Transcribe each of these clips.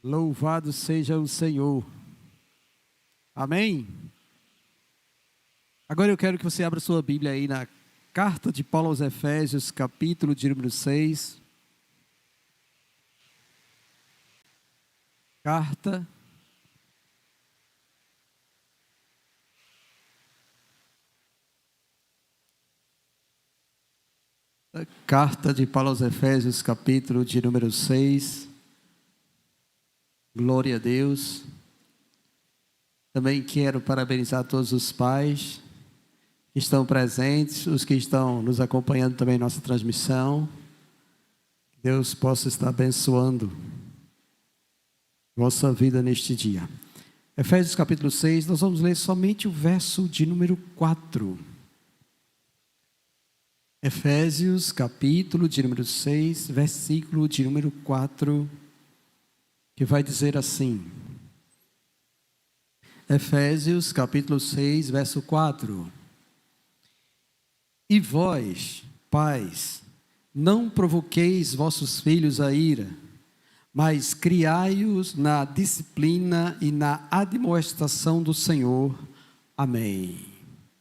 Louvado seja o Senhor. Amém? Agora eu quero que você abra sua Bíblia aí na carta de Paulo aos Efésios, capítulo de número 6. Carta de Paulo aos Efésios, capítulo de número 6. Glória a Deus. Também quero parabenizar todos os pais que estão presentes, os que estão nos acompanhando também em nossa transmissão. Deus possa estar abençoando vossa vida neste dia. Efésios capítulo 6, nós vamos ler somente o verso de número 4. Efésios capítulo de número 6, versículo de número 4, que vai dizer assim. Efésios capítulo 6, verso 4. E vós, pais, não provoqueis vossos filhos a ira, mas criai-os na disciplina e na admoestação do Senhor. Amém.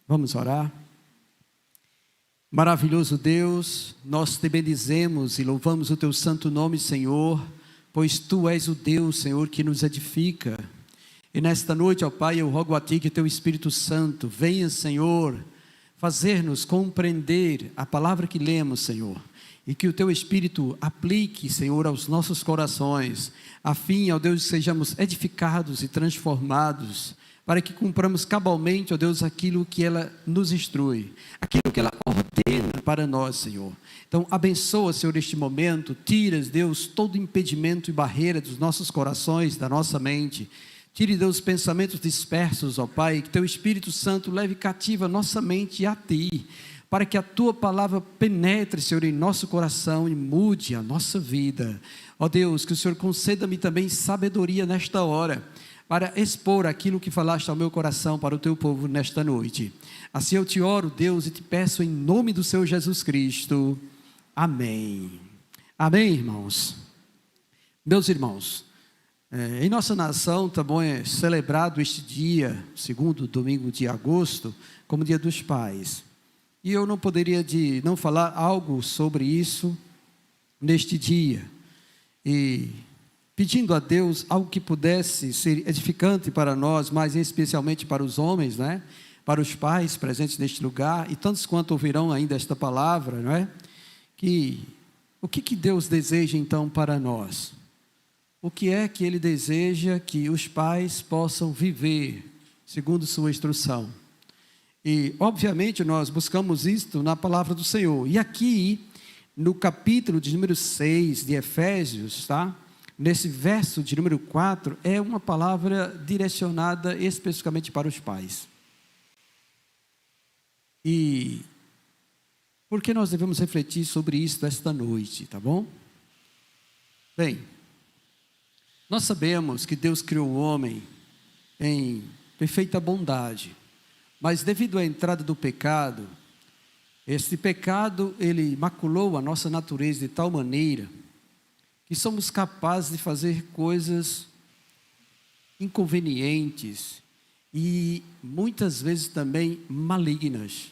Vamos orar? Maravilhoso Deus, nós te bendizemos e louvamos o teu santo nome, Senhor, pois tu és o Deus, Senhor, que nos edifica. E nesta noite, ó Pai, eu rogo a Ti que Teu Espírito Santo venha, Senhor, fazer-nos compreender a palavra que lemos, Senhor, e que o Teu Espírito aplique, Senhor, aos nossos corações, a fim, ó Deus, sejamos edificados e transformados, para que cumpramos cabalmente, ó Deus, aquilo que ela nos instrui, aquilo que ela ordena para nós, Senhor. Então, abençoa, Senhor, este momento, tiras, Deus, todo impedimento e barreira dos nossos corações, da nossa mente. Tire, Deus, os pensamentos dispersos, ó Pai, que Teu Espírito Santo leve cativa a nossa mente a Ti, para que a Tua palavra penetre, Senhor, em nosso coração e mude a nossa vida. Ó Deus, que o Senhor conceda-me também sabedoria nesta hora, para expor aquilo que falaste ao meu coração para o Teu povo nesta noite. Assim eu te oro, Deus, e te peço em nome do Senhor Jesus Cristo. Amém. Amém, irmãos. Meus irmãos, em nossa nação também é celebrado este dia, segundo domingo de agosto, como Dia dos Pais. E eu não poderia não falar algo sobre isso neste dia. E pedindo a Deus algo que pudesse ser edificante para nós, mas especialmente para os homens, né? Para os pais presentes neste lugar, e tantos quanto ouvirão ainda esta palavra, não é? O que Deus deseja então para nós? O que é que Ele deseja que os pais possam viver, segundo sua instrução? E, obviamente, nós buscamos isto na palavra do Senhor. E aqui, no capítulo de número 6 de Efésios, tá? Nesse verso de número 4, é uma palavra direcionada especificamente para os pais. E por que nós devemos refletir sobre isso esta noite, tá bom? Bem, nós sabemos que Deus criou o homem em perfeita bondade, mas devido à entrada do pecado, este pecado, ele maculou a nossa natureza de tal maneira que somos capazes de fazer coisas inconvenientes e muitas vezes também malignas.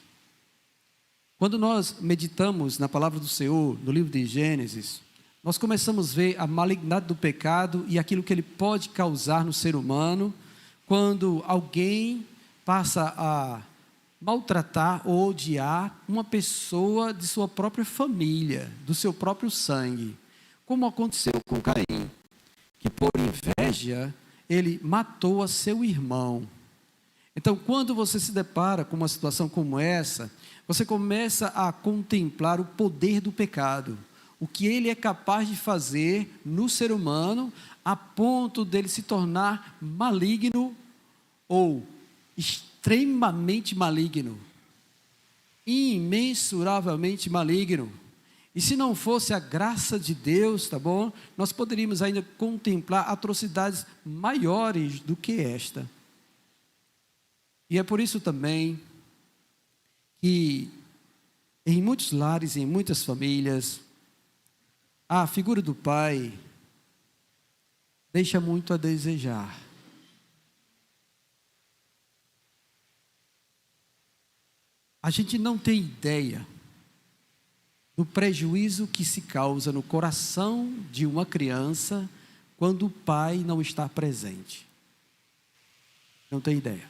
Quando nós meditamos na palavra do Senhor, no livro de Gênesis, nós começamos a ver a malignidade do pecado e aquilo que ele pode causar no ser humano quando alguém passa a maltratar ou odiar uma pessoa de sua própria família, do seu próprio sangue, como aconteceu com Caim, que por inveja ele matou a seu irmão. Então, quando você se depara com uma situação como essa, você começa a contemplar o poder do pecado, o que ele é capaz de fazer no ser humano, a ponto dele se tornar maligno ou extremamente maligno, imensuravelmente maligno. E se não fosse a graça de Deus, tá bom? Nós poderíamos ainda contemplar atrocidades maiores do que esta. E é por isso também que em muitos lares, em muitas famílias, a figura do pai deixa muito a desejar. A gente não tem ideia do prejuízo que se causa no coração de uma criança quando o pai não está presente. Não tem ideia.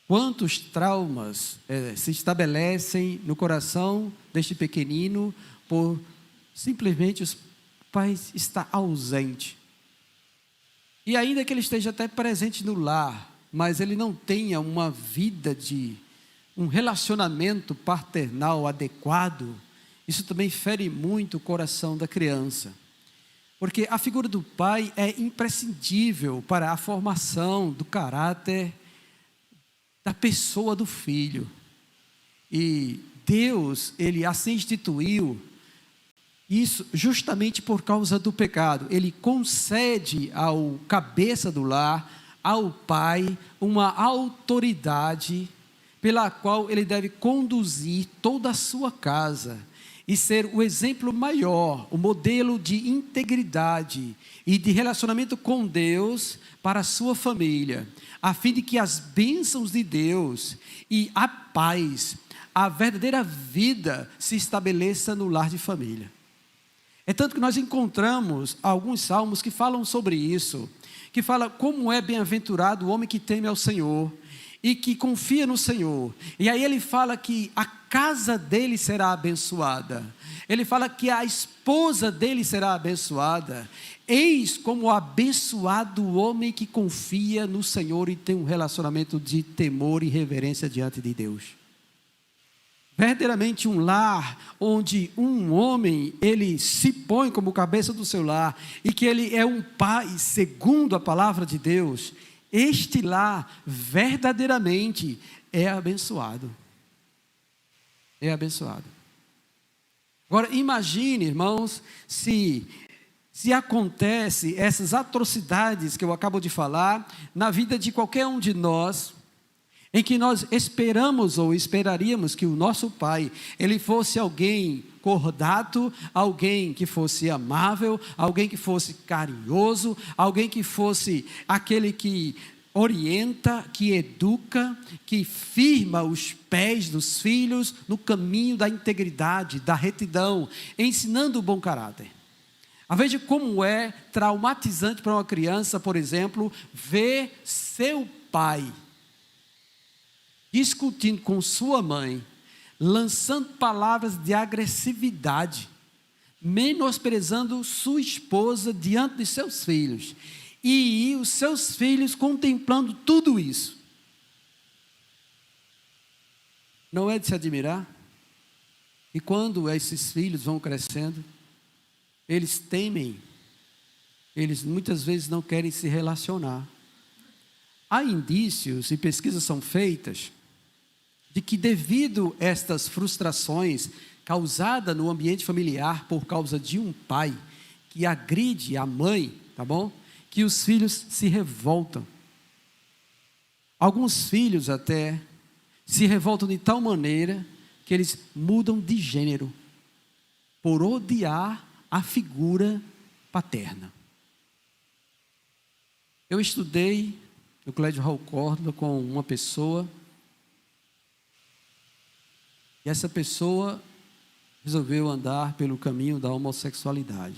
Quantos traumas se estabelecem no coração deste pequenino por simplesmente os pais estar ausente. E ainda que ele esteja até presente no lar, mas ele não tenha uma vida um relacionamento paternal adequado, isso também fere muito o coração da criança. Porque a figura do pai é imprescindível para a formação do caráter da pessoa do filho. E Deus, Ele assim instituiu isso justamente por causa do pecado. Ele concede ao cabeça do lar, ao pai, uma autoridade pela qual ele deve conduzir toda a sua casa e ser o exemplo maior, o modelo de integridade e de relacionamento com Deus para a sua família, a fim de que as bênçãos de Deus e a paz, a verdadeira vida se estabeleça no lar de família. É tanto que nós encontramos alguns salmos que falam sobre isso, que fala como é bem-aventurado o homem que teme ao Senhor e que confia no Senhor. E aí ele fala que a casa dele será abençoada. Ele fala que a esposa dele será abençoada. Eis como abençoado o homem que confia no Senhor e tem um relacionamento de temor e reverência diante de Deus. Verdadeiramente um lar onde um homem, ele se põe como cabeça do seu lar e que ele é um pai segundo a palavra de Deus, este lar verdadeiramente é abençoado. É abençoado. Agora imagine, irmãos, se acontece essas atrocidades que eu acabo de falar na vida de qualquer um de nós, em que nós esperamos ou esperaríamos que o nosso pai, ele fosse alguém cordato, alguém que fosse amável, alguém que fosse carinhoso, alguém que fosse aquele que orienta, que educa, que firma os pés dos filhos no caminho da integridade, da retidão, ensinando o bom caráter. Veja como é traumatizante para uma criança, por exemplo, ver seu pai discutindo com sua mãe, lançando palavras de agressividade, menosprezando sua esposa diante de seus filhos, e os seus filhos contemplando tudo isso. Não é de se admirar? E quando esses filhos vão crescendo, eles temem, eles muitas vezes não querem se relacionar. Há indícios e pesquisas são feitas de que devido a estas frustrações causadas no ambiente familiar por causa de um pai que agride a mãe, tá bom? Que os filhos se revoltam. Alguns filhos até se revoltam de tal maneira que eles mudam de gênero por odiar a figura paterna. Eu estudei no Colégio Raul Córdoba com uma pessoa, e essa pessoa resolveu andar pelo caminho da homossexualidade.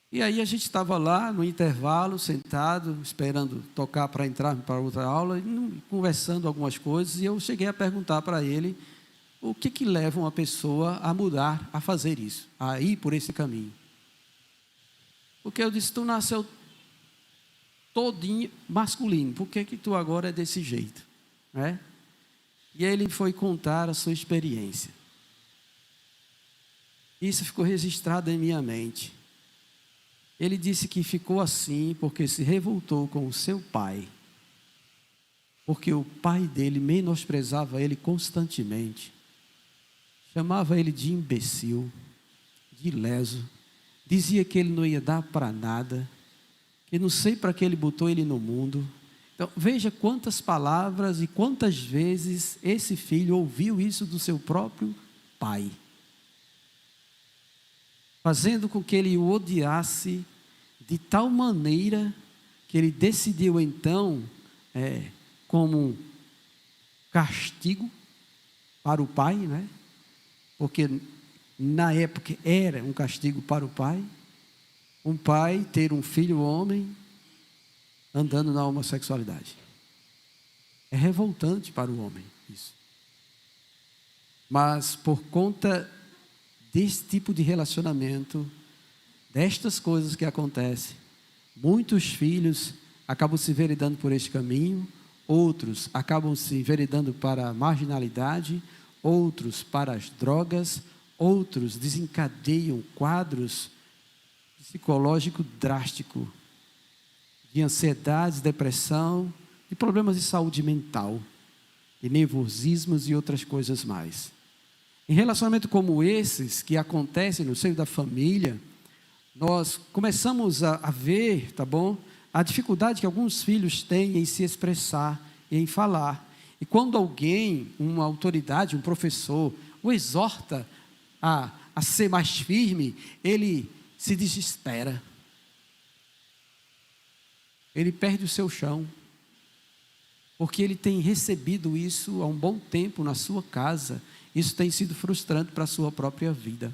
E aí a gente estava lá no intervalo, sentado, esperando tocar para entrar para outra aula, conversando algumas coisas, e eu cheguei a perguntar para ele o que leva uma pessoa a mudar, a fazer isso, a ir por esse caminho. Porque eu disse, tu nasceu todinho masculino, por que tu agora é desse jeito? Né? E ele foi contar a sua experiência. Isso ficou registrado em minha mente. Ele disse que ficou assim porque se revoltou com o seu pai, porque o pai dele menosprezava ele constantemente, chamava ele de imbecil, de leso, dizia que ele não ia dar para nada, que não sei para que ele botou ele no mundo. Então, veja quantas palavras e quantas vezes esse filho ouviu isso do seu próprio pai. fazendo com que ele o odiasse de tal maneira que ele decidiu então, como castigo para o pai, né? Porque na época era um castigo para o pai, um pai ter um filho homem andando na homossexualidade. É revoltante para o homem isso. Mas por conta desse tipo de relacionamento, destas coisas que acontecem, muitos filhos acabam se enveredando por este caminho, outros acabam se enveredando para a marginalidade, outros para as drogas, outros desencadeiam quadros psicológicos drásticos, de ansiedade, depressão, de problemas de saúde mental, de nervosismos e outras coisas mais. Em relacionamentos como esses, que acontecem no seio da família, nós começamos a ver, tá bom? A dificuldade que alguns filhos têm em se expressar e em falar. E quando alguém, uma autoridade, um professor, o exorta a ser mais firme, ele se desespera. Ele perde o seu chão. Porque ele tem recebido isso há um bom tempo na sua casa. Isso tem sido frustrante para a sua própria vida.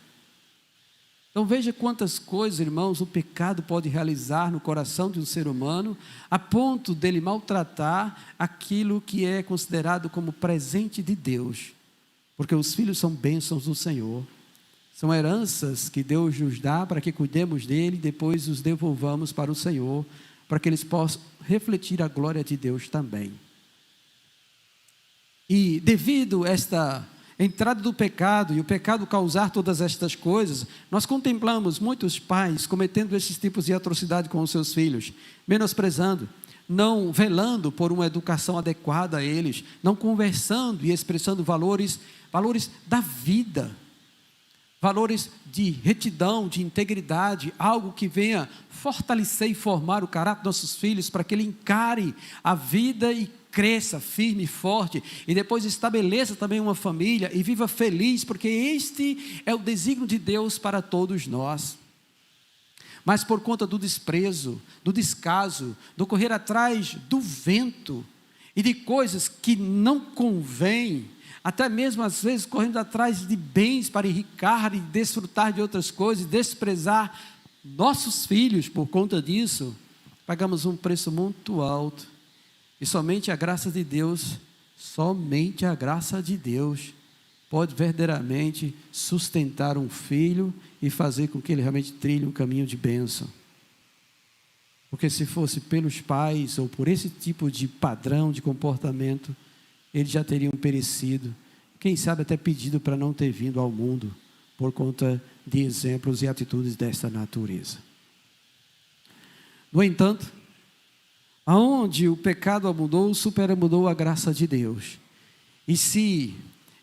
Então veja quantas coisas, irmãos, o pecado pode realizar no coração de um ser humano, a ponto dele maltratar aquilo que é considerado como presente de Deus. Porque os filhos são bênçãos do Senhor. São heranças que Deus nos dá para que cuidemos dele e depois os devolvamos para o Senhor, para que eles possam refletir a glória de Deus também. E devido a esta entrada do pecado e o pecado causar todas estas coisas, nós contemplamos muitos pais cometendo esses tipos de atrocidade com os seus filhos, menosprezando, não velando por uma educação adequada a eles, não conversando e expressando valores da vida, valores de retidão, de integridade, algo que venha fortalecer e formar o caráter dos nossos filhos para que ele encare a vida e cresça firme e forte, e depois estabeleça também uma família e viva feliz, porque este é o desígnio de Deus para todos nós. Mas por conta do desprezo, do descaso, do correr atrás do vento e de coisas que não convêm, até mesmo às vezes correndo atrás de bens para enriquecer e desfrutar de outras coisas, desprezar nossos filhos por conta disso, pagamos um preço muito alto. E somente a graça de Deus, somente a graça de Deus pode verdadeiramente sustentar um filho e fazer com que ele realmente trilhe um caminho de bênção. Porque se fosse pelos pais ou por esse tipo de padrão de comportamento, eles já teriam perecido, quem sabe até pedido para não ter vindo ao mundo, por conta de exemplos e atitudes desta natureza. No entanto, aonde o pecado abundou, superabundou a graça de Deus. E se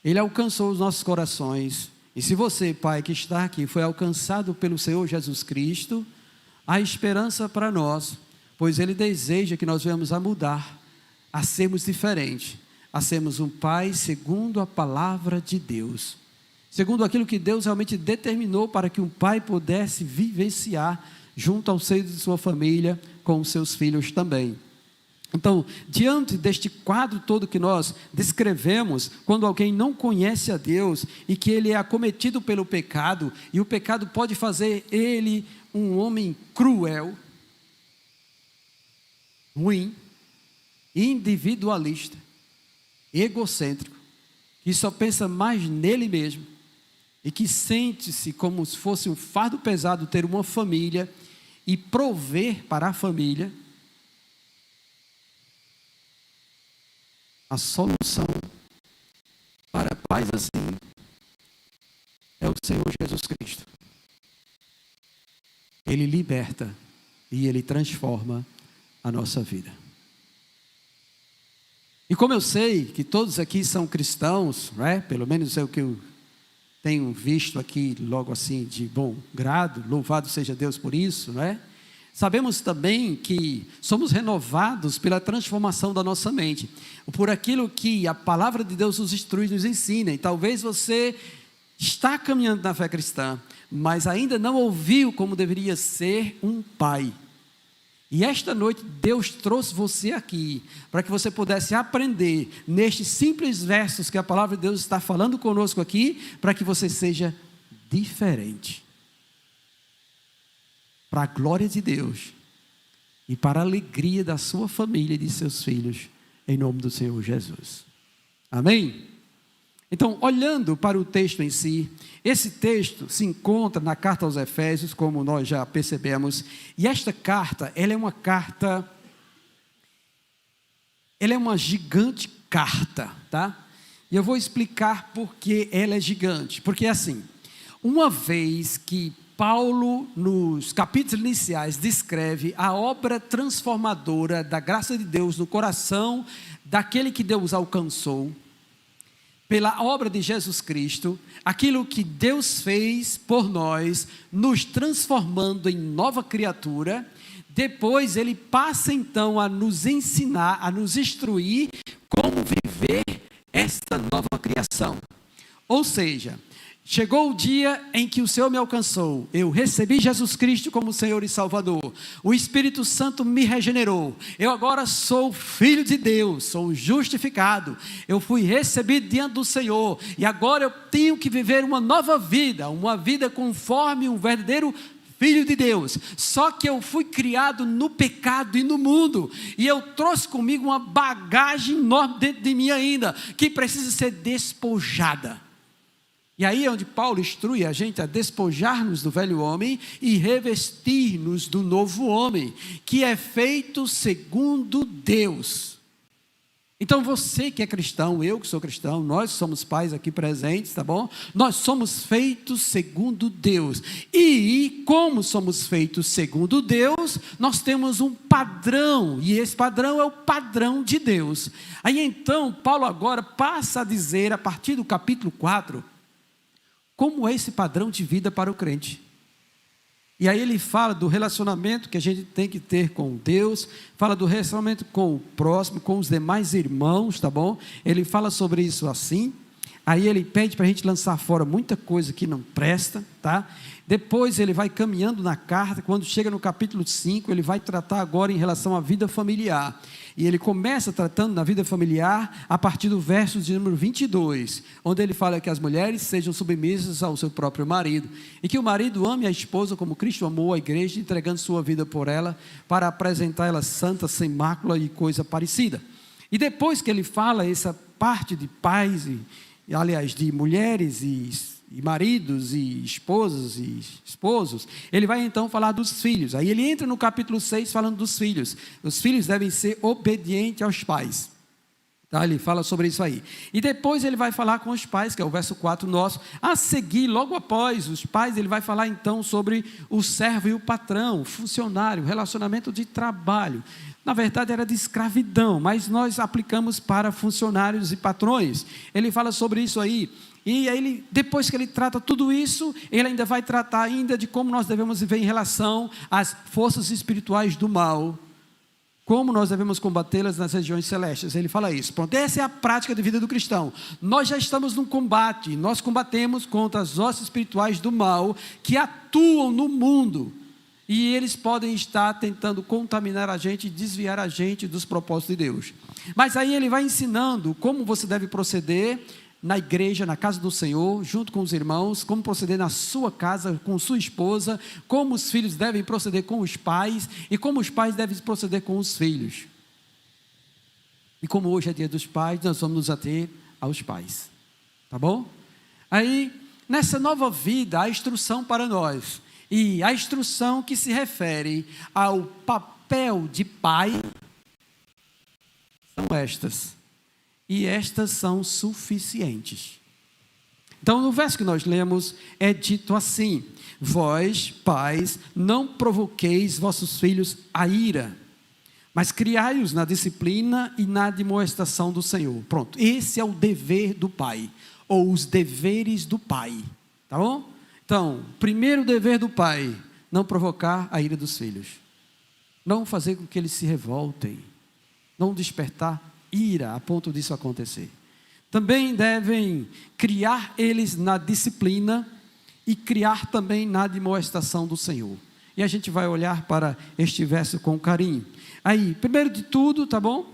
ele alcançou os nossos corações, e se você, pai, que está aqui, foi alcançado pelo Senhor Jesus Cristo, há esperança para nós, pois ele deseja que nós venhamos a mudar, a sermos diferentes, a sermos um pai segundo a palavra de Deus, segundo aquilo que Deus realmente determinou para que um pai pudesse vivenciar junto ao seio de sua família, com os seus filhos também. Então, diante deste quadro todo que nós descrevemos, quando alguém não conhece a Deus e que ele é acometido pelo pecado, e o pecado pode fazer ele um homem cruel, ruim, individualista, egocêntrico, que só pensa mais nele mesmo e que sente-se como se fosse um fardo pesado ter uma família e prover para a família. A solução para pais assim é o Senhor Jesus Cristo. Ele liberta e Ele transforma a nossa vida. E como eu sei que todos aqui são cristãos, né? Pelo menos é o que eu tenho visto aqui logo assim de bom grado, louvado seja Deus por isso, não é? Sabemos também que somos renovados pela transformação da nossa mente, por aquilo que a palavra de Deus nos instrui, nos ensina, e talvez você está caminhando na fé cristã, mas ainda não ouviu como deveria ser um pai. E esta noite Deus trouxe você aqui, para que você pudesse aprender, nestes simples versos que a palavra de Deus está falando conosco aqui, para que você seja diferente. Para a glória de Deus, e para a alegria da sua família e de seus filhos, em nome do Senhor Jesus. Amém? Então, olhando para o texto em si, esse texto se encontra na carta aos Efésios, como nós já percebemos, e esta carta, ela é uma gigante carta, tá? E eu vou explicar por que ela é gigante, porque assim, uma vez que Paulo, nos capítulos iniciais, descreve a obra transformadora da graça de Deus no coração daquele que Deus alcançou, pela obra de Jesus Cristo, aquilo que Deus fez por nós, nos transformando em nova criatura. Depois ele passa então a nos ensinar, a nos instruir como viver esta nova criação. Ou seja, chegou o dia em que o Senhor me alcançou, eu recebi Jesus Cristo como Senhor e Salvador, o Espírito Santo me regenerou, eu agora sou filho de Deus, sou justificado, eu fui recebido diante do Senhor, e agora eu tenho que viver uma nova vida, uma vida conforme um verdadeiro filho de Deus. Só que eu fui criado no pecado e no mundo, e eu trouxe comigo uma bagagem enorme dentro de mim ainda, que precisa ser despojada. E aí é onde Paulo instrui a gente a despojar-nos do velho homem e revestir-nos do novo homem, que é feito segundo Deus. Então você que é cristão, eu que sou cristão, nós somos pais aqui presentes, tá bom? Nós somos feitos segundo Deus. E como somos feitos segundo Deus, nós temos um padrão, e esse padrão é o padrão de Deus. Aí então Paulo agora passa a dizer, a partir do capítulo 4, como é esse padrão de vida para o crente. E aí ele fala do relacionamento que a gente tem que ter com Deus, fala do relacionamento com o próximo, com os demais irmãos, tá bom? Ele fala sobre isso assim, aí ele pede para a gente lançar fora muita coisa que não presta, tá? Depois ele vai caminhando na carta, quando chega no capítulo 5, ele vai tratar agora em relação à vida familiar. E ele começa tratando da vida familiar a partir do verso de número 22, onde ele fala que as mulheres sejam submissas ao seu próprio marido, e que o marido ame a esposa como Cristo amou a igreja, entregando sua vida por ela, para apresentar ela santa, sem mácula e coisa parecida. E depois que ele fala essa parte de pais, aliás, de mulheres e maridos e esposas e esposos, ele vai então falar dos filhos. Aí ele entra no capítulo 6 falando dos filhos. Os filhos devem ser obedientes aos pais, tá? Ele fala sobre isso aí, e depois ele vai falar com os pais, que é o verso 4 nosso. A seguir, logo após os pais, ele vai falar então sobre o servo e o patrão, o funcionário, o relacionamento de trabalho. Na verdade era de escravidão, mas nós aplicamos para funcionários e patrões. Ele fala sobre isso aí. E aí, depois que ele trata tudo isso, ele ainda vai tratar ainda de como nós devemos viver em relação às forças espirituais do mal, como nós devemos combatê-las nas regiões celestes. Ele fala isso. Pronto, essa é a prática de vida do cristão. Nós já estamos num combate, nós combatemos contra as hostes espirituais do mal, que atuam no mundo, e eles podem estar tentando contaminar a gente e desviar a gente dos propósitos de Deus. Mas aí ele vai ensinando como você deve proceder na igreja, na casa do Senhor, junto com os irmãos, como proceder na sua casa, com sua esposa, como os filhos devem proceder com os pais, e como os pais devem proceder com os filhos. E como hoje é dia dos pais, nós vamos nos ater aos pais, tá bom? Aí, nessa nova vida, há instrução para nós, e a instrução que se refere ao papel de pai, são estas. E estas são suficientes. Então, no verso que nós lemos, é dito assim: vós, pais, não provoqueis vossos filhos a ira, mas criai-os na disciplina e na admoestação do Senhor. Pronto, esse é o dever do pai, ou os deveres do pai, tá bom? Então, primeiro dever do pai, não provocar a ira dos filhos, não fazer com que eles se revoltem, não despertar ira a ponto disso acontecer. Também devem criar eles na disciplina e criar também na admoestação do Senhor. E a gente vai olhar para este verso com carinho. Aí, primeiro de tudo, tá bom?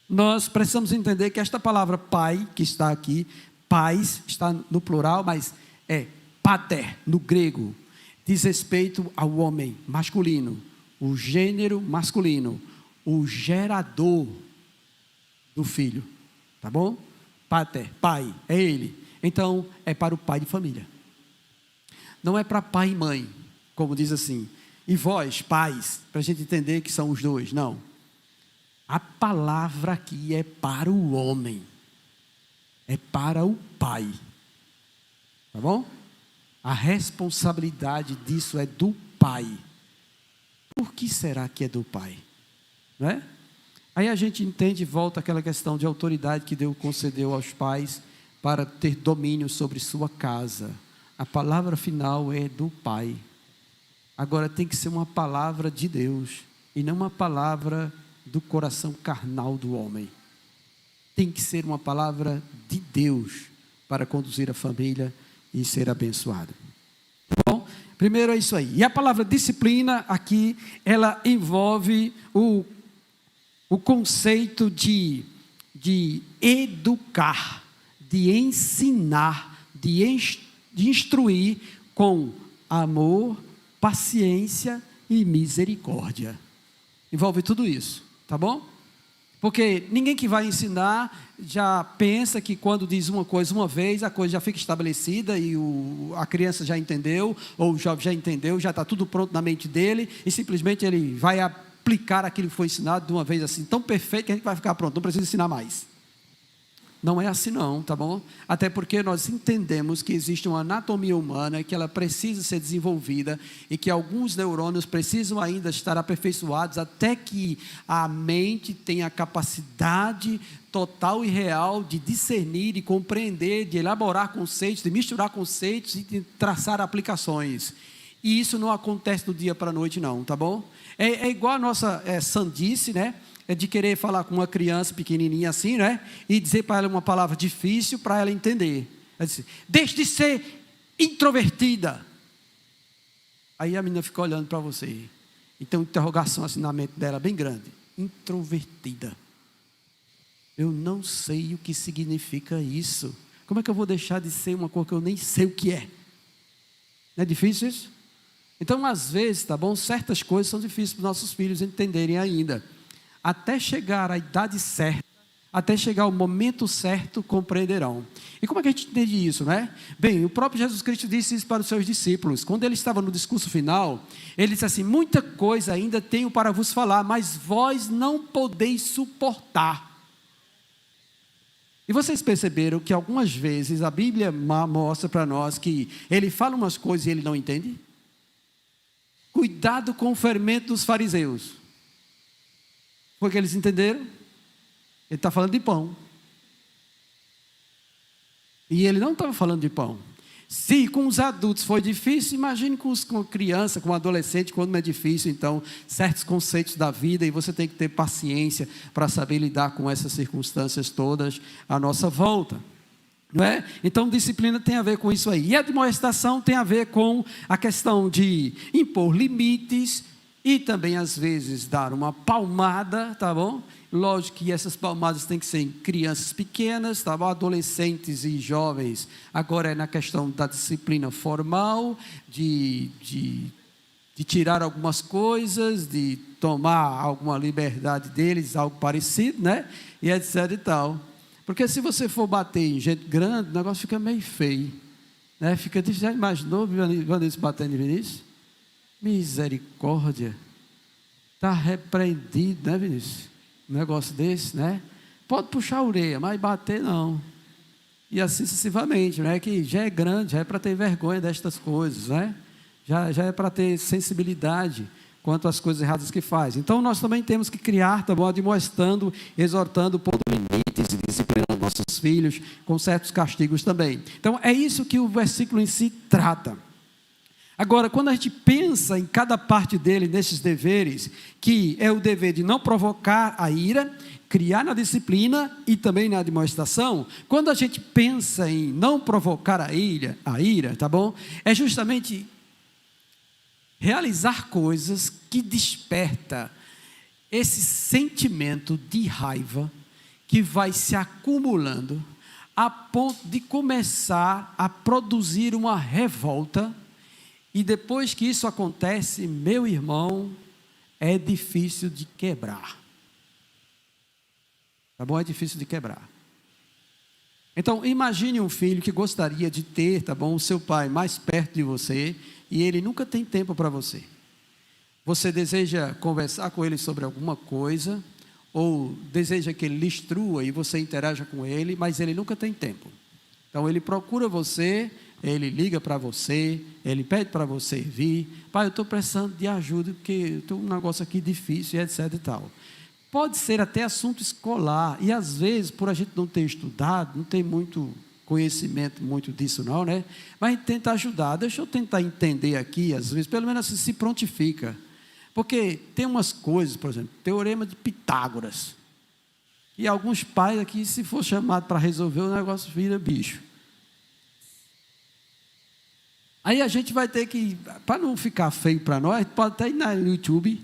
Nós precisamos entender que esta palavra pai, que está aqui, pais, está no plural, mas é pater, no grego, diz respeito ao homem masculino, o gênero masculino, o gerador do filho, tá bom? Pater, pai, é ele. Então, é para o pai de família. Não é para pai e mãe, como diz assim. E vós, pais, para a gente entender que são os dois. Não. A palavra aqui é para o homem. É para o pai. Tá bom? A responsabilidade disso é do pai. Por que será que é do pai? Não é? Aí a gente entende e volta àquela questão de autoridade que Deus concedeu aos pais para ter domínio sobre sua casa. A palavra final é do pai. Agora tem que ser uma palavra de Deus e não uma palavra do coração carnal do homem. Tem que ser uma palavra de Deus para conduzir a família e ser abençoada. Bom, primeiro é isso aí. E a palavra disciplina aqui, ela envolve o conceito de educar, de ensinar, de instruir com amor, paciência e misericórdia. Envolve tudo isso, tá bom? Porque ninguém que vai ensinar já pensa que quando diz uma coisa uma vez, a coisa já fica estabelecida e a criança já entendeu, ou o jovem já entendeu, já está tudo pronto na mente dele, e simplesmente ele vai aplicar aquilo que foi ensinado de uma vez assim, tão perfeito que a gente vai ficar pronto, não precisa ensinar mais. Não é assim não, tá bom? Até porque nós entendemos que existe uma anatomia humana que ela precisa ser desenvolvida e que alguns neurônios precisam ainda estar aperfeiçoados até que a mente tenha a capacidade total e real de discernir, de compreender, de elaborar conceitos, de misturar conceitos e de traçar aplicações. E isso não acontece do dia para a noite não, tá bom? É igual a nossa sandice, né? É de querer falar com uma criança pequenininha assim, né? E dizer para ela uma palavra difícil para ela entender. Ela diz, deixe de ser introvertida. Aí a menina fica olhando para você. Então, interrogação assim na mente dela, bem grande. Introvertida. Eu não sei o que significa isso. Como é que eu vou deixar de ser uma coisa que eu nem sei o que é? Não é difícil isso? Então, às vezes, tá bom? Certas coisas são difíceis para os nossos filhos entenderem ainda. Até chegar à idade certa, até chegar ao momento certo, compreenderão. E como é que a gente entende isso, né? Bem, o próprio Jesus Cristo disse isso para os seus discípulos. Quando ele estava no discurso final, ele disse assim, muita coisa ainda tenho para vos falar, mas vós não podeis suportar. E vocês perceberam que algumas vezes a Bíblia mostra para nós que ele fala umas coisas e ele não entende? Cuidado com o fermento dos fariseus. Porque eles entenderam? Ele está falando de pão. E ele não estava falando de pão. Se com os adultos foi difícil, imagine com a criança, com o adolescente, quando não é difícil, então, certos conceitos da vida, e você tem que ter paciência para saber lidar com essas circunstâncias todas à nossa volta. Não é? Então, disciplina tem a ver com isso aí. E a admoestação tem a ver com a questão de impor limites, e também, às vezes, dar uma palmada, tá bom? Lógico que essas palmadas têm que ser em crianças pequenas, tá bom? Adolescentes e jovens. Agora é na questão da disciplina formal, de tirar algumas coisas, de tomar alguma liberdade deles, algo parecido, né? E etc e tal. Porque se você for bater em gente grande, o negócio fica meio feio, né? Fica difícil. Já imaginou Vinícius batendo em Vinícius? Misericórdia, está repreendido, né, Vinícius? Um negócio desse, né? Pode puxar a orelha, mas bater não. E assim sucessivamente, né? Que já é grande, já é para ter vergonha destas coisas, né? Já é para ter sensibilidade quanto às coisas erradas que faz. Então nós também temos que criar, tá bom? Admoestando, exortando, pondo limites e disciplinando nossos filhos com certos castigos também. Então é isso que o versículo em si trata. Agora, quando a gente pensa em cada parte dele, nesses deveres, que é o dever de não provocar a ira, criar na disciplina e também na demonstração, quando a gente pensa em não provocar a ira, tá bom? É justamente realizar coisas que desperta esse sentimento de raiva que vai se acumulando a ponto de começar a produzir uma revolta. E depois que isso acontece, meu irmão, é difícil de quebrar. Tá bom? É difícil de quebrar. Então, imagine um filho que gostaria de ter, tá bom, o seu pai mais perto de você, e ele nunca tem tempo para você. Você deseja conversar com ele sobre alguma coisa, ou deseja que ele lhe instrua e você interaja com ele, mas ele nunca tem tempo. Então, ele procura você, ele liga para você, ele pede para você vir. Pai, eu estou precisando de ajuda, porque estou um negócio aqui difícil, etc e tal. Pode ser até assunto escolar, e às vezes, por a gente não ter estudado, não tem muito conhecimento muito disso não, né? Mas a gente tenta ajudar. Deixa eu tentar entender aqui, às vezes, pelo menos assim, se prontifica. Porque tem umas coisas, por exemplo, teorema de Pitágoras, e alguns pais aqui, se for chamado para resolver, o negócio vira bicho. Aí a gente vai ter que, para não ficar feio para nós, pode até ir no YouTube,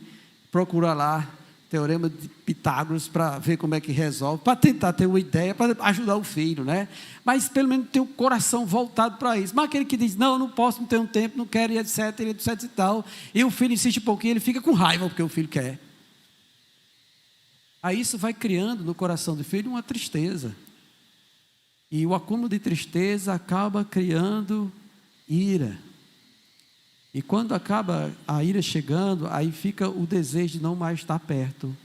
procurar lá, teorema de Pitágoras, para ver como é que resolve, para tentar ter uma ideia, para ajudar o filho, né? Mas pelo menos ter o coração voltado para isso. Mas aquele que diz, não, não posso, não tenho tempo, não quero, etc, etc e tal, e o filho insiste um pouquinho, ele fica com raiva, porque o filho quer. Aí isso vai criando no coração do filho uma tristeza. E o acúmulo de tristeza acaba criando ira. E quando acaba a ira chegando, aí fica o desejo de não mais estar perto,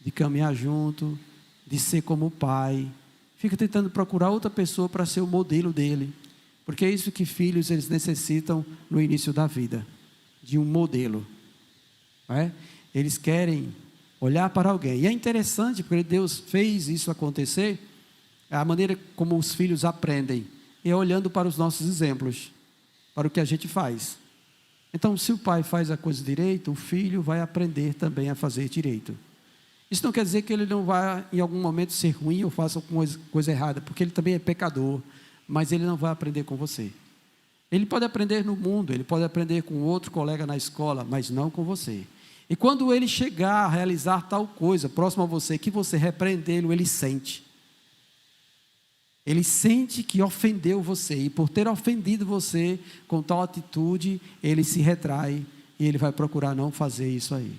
de caminhar junto, de ser como o pai. Fica tentando procurar outra pessoa para ser o modelo dele. Porque é isso que filhos eles necessitam no início da vida, de um modelo. Não é? Eles querem olhar para alguém. E é interessante, porque Deus fez isso acontecer, a maneira como os filhos aprendem, é olhando para os nossos exemplos, para o que a gente faz. Então, se o pai faz a coisa direito, o filho vai aprender também a fazer direito. Isso não quer dizer que ele não vai, em algum momento, ser ruim ou faça alguma coisa errada, porque ele também é pecador, mas ele não vai aprender com você. Ele pode aprender no mundo, ele pode aprender com outro colega na escola, mas não com você. E quando ele chegar a realizar tal coisa próximo a você, que você repreendê-lo, ele sente. Ele sente que ofendeu você, e por ter ofendido você com tal atitude, ele se retrai e ele vai procurar não fazer isso aí.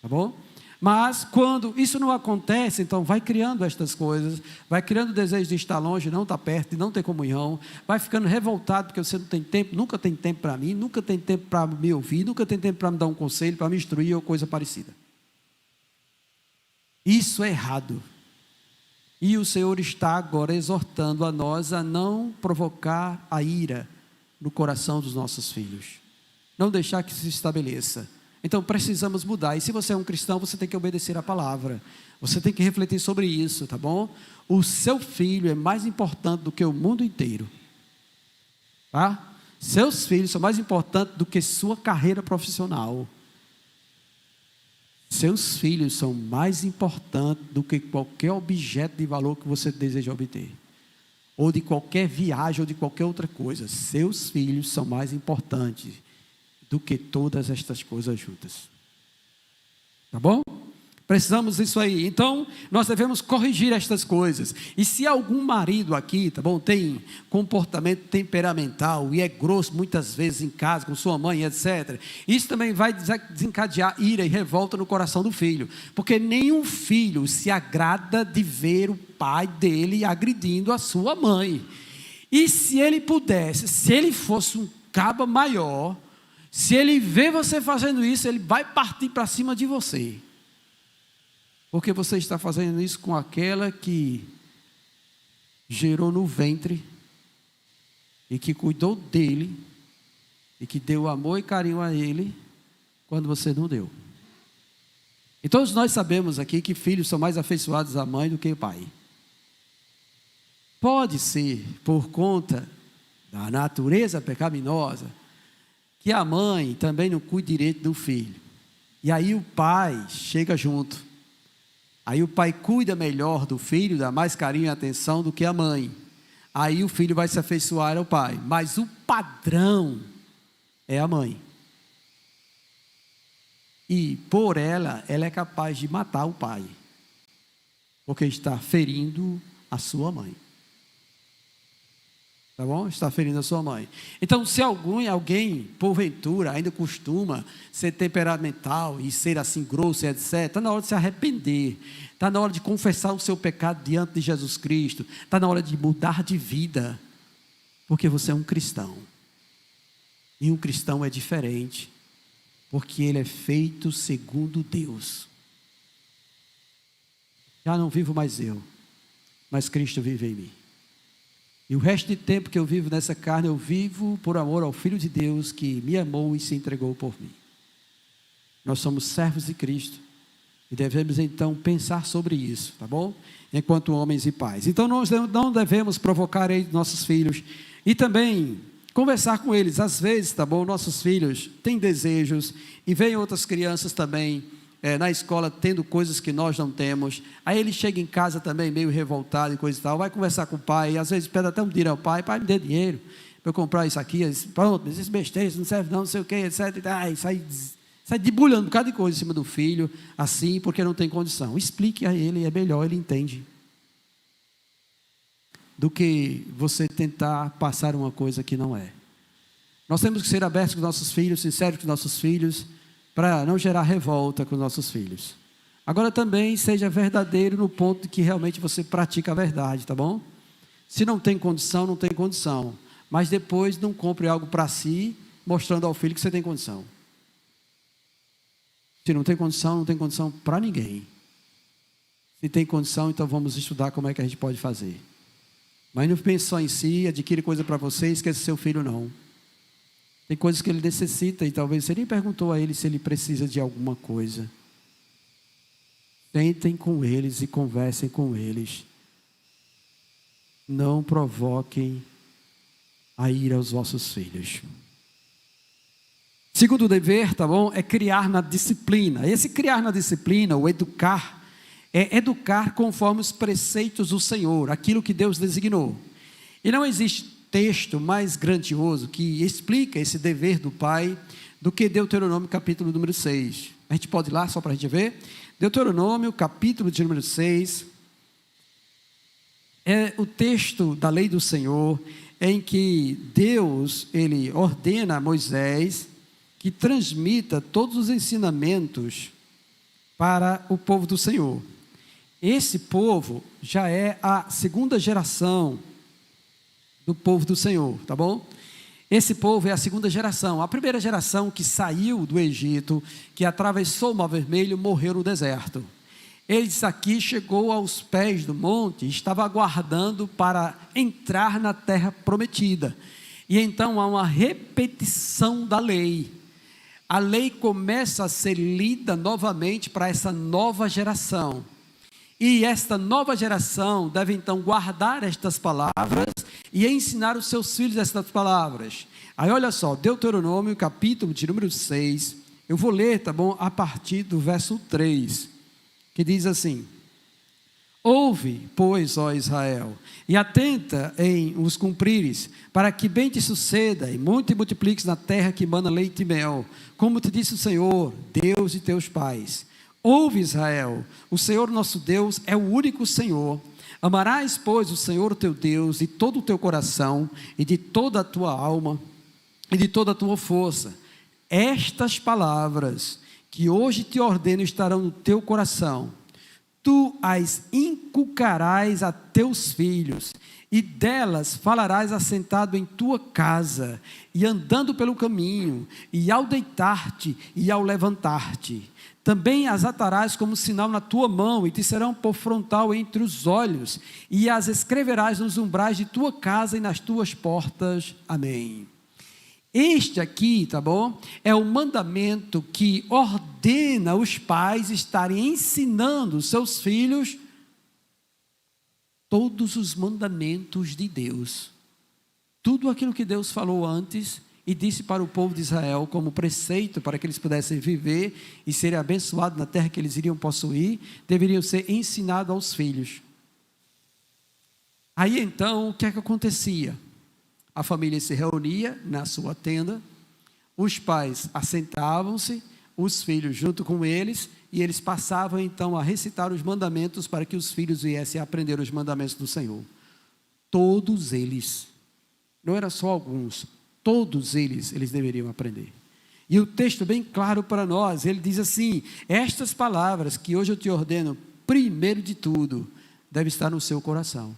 Tá bom? Mas quando isso não acontece, então vai criando estas coisas, vai criando o desejo de estar longe, não estar perto, de não ter comunhão, vai ficando revoltado porque você não tem tempo, nunca tem tempo para mim, nunca tem tempo para me ouvir, nunca tem tempo para me dar um conselho, para me instruir ou coisa parecida. Isso é errado. E o Senhor está agora exortando a nós a não provocar a ira no coração dos nossos filhos. Não deixar que se estabeleça. Então precisamos mudar. E se você é um cristão, você tem que obedecer a palavra. Você tem que refletir sobre isso, tá bom? O seu filho é mais importante do que o mundo inteiro. Tá? Seus filhos são mais importantes do que sua carreira profissional. Seus filhos são mais importantes do que qualquer objeto de valor que você deseja obter, ou de qualquer viagem, ou de qualquer outra coisa. Seus filhos são mais importantes do que todas estas coisas juntas. Tá bom? Precisamos disso aí. Então, nós devemos corrigir estas coisas. E se algum marido aqui, tá bom, tem comportamento temperamental e é grosso muitas vezes em casa com sua mãe, etc., isso também vai desencadear ira e revolta no coração do filho. Porque nenhum filho se agrada de ver o pai dele agredindo a sua mãe. E se ele pudesse, se ele fosse um caba maior, se ele vê você fazendo isso, ele vai partir para cima de você. Porque você está fazendo isso com aquela que gerou no ventre e que cuidou dele e que deu amor e carinho a ele quando você não deu. E todos nós sabemos aqui que filhos são mais afeiçoados à mãe do que o pai. Pode ser por conta da natureza pecaminosa, que a mãe também não cuida direito do filho. E aí o pai chega junto. Aí o pai cuida melhor do filho, dá mais carinho e atenção do que a mãe. Aí o filho vai se afeiçoar ao pai. Mas o padrão é a mãe. E por ela é capaz de matar o pai. Porque está ferindo a sua mãe. Tá bom? Está ferindo a sua mãe. Então, se alguém, porventura, ainda costuma ser temperamental e ser assim grosso, etc., está na hora de se arrepender. Está na hora de confessar o seu pecado diante de Jesus Cristo. Está na hora de mudar de vida. Porque você é um cristão. E um cristão é diferente. Porque ele é feito segundo Deus. Já não vivo mais eu, mas Cristo vive em mim. E o resto de tempo que eu vivo nessa carne, eu vivo por amor ao Filho de Deus que me amou e se entregou por mim. Nós somos servos de Cristo e devemos então pensar sobre isso, tá bom? Enquanto homens e pais. Então nós não devemos provocar nossos filhos e também conversar com eles. Às vezes, tá bom, nossos filhos têm desejos e vêm outras crianças também na escola tendo coisas que nós não temos. Aí ele chega em casa também meio revoltado e coisa e tal, vai conversar com o pai, e às vezes pede até um dinheiro ao pai me dê dinheiro para eu comprar isso aqui. Pronto, esses besteiros não serve não sei o que, etc. E sai debulhando um bocado de coisa em cima do filho, assim, porque não tem condição. Explique a ele, é melhor, ele entende. Do que você tentar passar uma coisa que não é. Nós temos que ser abertos com nossos filhos, sinceros com nossos filhos, para não gerar revolta com nossos filhos. Agora também seja verdadeiro no ponto de que realmente você pratica a verdade, tá bom? Se não tem condição, não tem condição. Mas depois não compre algo para si, mostrando ao filho que você tem condição. Se não tem condição, não tem condição para ninguém. Se tem condição, então vamos estudar como é que a gente pode fazer. Mas não pense só em si, adquire coisa para você e esqueça seu filho não. Tem coisas que ele necessita e talvez você nem perguntou a ele se ele precisa de alguma coisa. Sentem com eles e conversem com eles. Não provoquem a ira aos vossos filhos. Segundo dever, tá bom? É criar na disciplina. Esse criar na disciplina, ou educar, é educar conforme os preceitos do Senhor, aquilo que Deus designou. E não existe texto mais grandioso que explica esse dever do pai do que Deuteronômio capítulo número 6. A gente pode ir lá só para a gente ver? Deuteronômio capítulo de número 6 é o texto da lei do Senhor em que Deus, ele ordena a Moisés que transmita todos os ensinamentos para o povo do Senhor. Esse povo já é a segunda geração do povo do Senhor, tá bom? Esse povo é a segunda geração. A primeira geração que saiu do Egito, que atravessou o Mar Vermelho, morreu no deserto. Eles aqui chegou aos pés do monte, estava aguardando para entrar na terra prometida. E então há uma repetição da lei. A lei começa a ser lida novamente para essa nova geração. E esta nova geração deve então guardar estas palavras e ensinar os seus filhos estas palavras. Aí olha só, Deuteronômio capítulo de número 6, eu vou ler, tá bom? A partir do verso 3, que diz assim: ouve, pois, ó Israel, e atenta em os cumprires, para que bem te suceda e muito te multipliques na terra que mana leite e mel, como te disse o Senhor, Deus de teus pais. Ouve, Israel, o Senhor nosso Deus é o único Senhor. Amarás, pois, o Senhor teu Deus de todo o teu coração e de toda a tua alma e de toda a tua força. Estas palavras que hoje te ordeno estarão no teu coração. Tu as inculcarás a teus filhos, e delas falarás assentado em tua casa, e andando pelo caminho, e ao deitar-te e ao levantar-te. Também as atarás como sinal na tua mão, e te serão por frontal entre os olhos, e as escreverás nos umbrais de tua casa e nas tuas portas. Amém. Este aqui, tá bom? É o mandamento que ordena os pais estarem ensinando os seus filhos todos os mandamentos de Deus. Tudo aquilo que Deus falou antes, e disse para o povo de Israel, como preceito para que eles pudessem viver e serem abençoados na terra que eles iriam possuir, deveriam ser ensinados aos filhos. Aí então, o que é que acontecia? A família se reunia na sua tenda, os pais assentavam-se, os filhos junto com eles, e eles passavam então a recitar os mandamentos para que os filhos viessem a aprender os mandamentos do Senhor. Todos eles, não era só alguns, todos eles deveriam aprender. E o texto bem claro para nós, ele diz assim: estas palavras que hoje eu te ordeno, primeiro de tudo, deve estar no seu coração.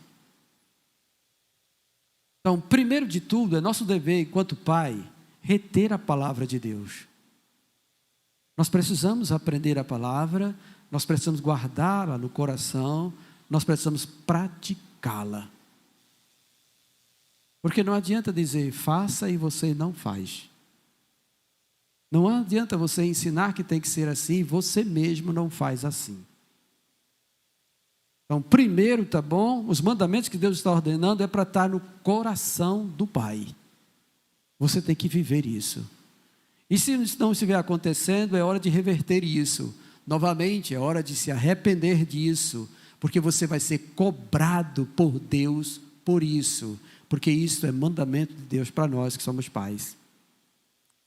Então, primeiro de tudo, é nosso dever, enquanto pai, reter a palavra de Deus. Nós precisamos aprender a palavra, nós precisamos guardá-la no coração, nós precisamos praticá-la. Porque não adianta dizer, faça e você não faz. Não adianta você ensinar que tem que ser assim, e você mesmo não faz assim. Então, primeiro, tá bom? Os mandamentos que Deus está ordenando é para estar no coração do Pai. Você tem que viver isso. E se isso não estiver acontecendo, é hora de reverter isso. Novamente, é hora de se arrepender disso, porque você vai ser cobrado por Deus por isso, porque isso é mandamento de Deus para nós que somos pais.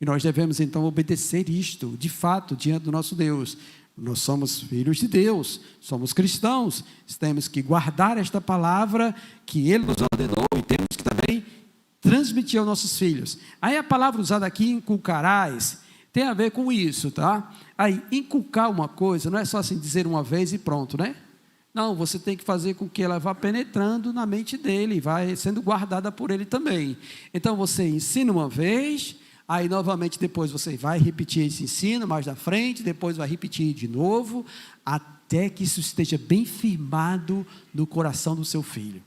E nós devemos então obedecer isto, de fato, diante do nosso Deus. Nós somos filhos de Deus, somos cristãos, temos que guardar esta palavra que Ele nos ordenou e temos que também transmitir aos nossos filhos. Aí a palavra usada aqui, inculcarás, tem a ver com isso, tá? Aí, inculcar uma coisa, não é só assim dizer uma vez e pronto, né? Não, você tem que fazer com que ela vá penetrando na mente dele, vai sendo guardada por ele também. Então você ensina uma vez, aí novamente depois você vai repetir esse ensino mais na frente, depois vai repetir de novo, até que isso esteja bem firmado no coração do seu filho.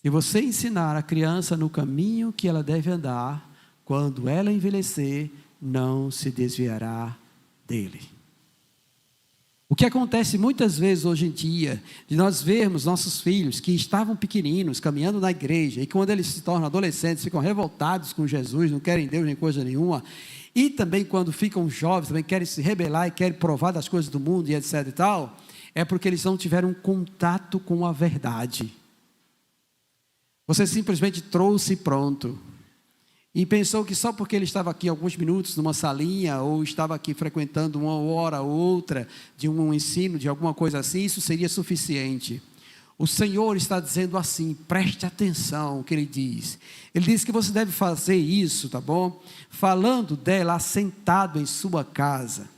Se você ensinar a criança no caminho que ela deve andar, quando ela envelhecer, não se desviará dele. O que acontece muitas vezes hoje em dia, de nós vermos nossos filhos que estavam pequeninos, caminhando na igreja, e quando eles se tornam adolescentes, ficam revoltados com Jesus, não querem Deus nem coisa nenhuma, e também quando ficam jovens, também querem se rebelar e querem provar das coisas do mundo e etc e tal, é porque eles não tiveram contato com a verdade. Você simplesmente trouxe pronto. E pensou que só porque ele estava aqui alguns minutos numa salinha, ou estava aqui frequentando uma hora ou outra de um ensino, de alguma coisa assim, isso seria suficiente. O Senhor está dizendo assim, preste atenção ao que Ele diz. Ele diz que você deve fazer isso, tá bom? Falando dela assentado em sua casa,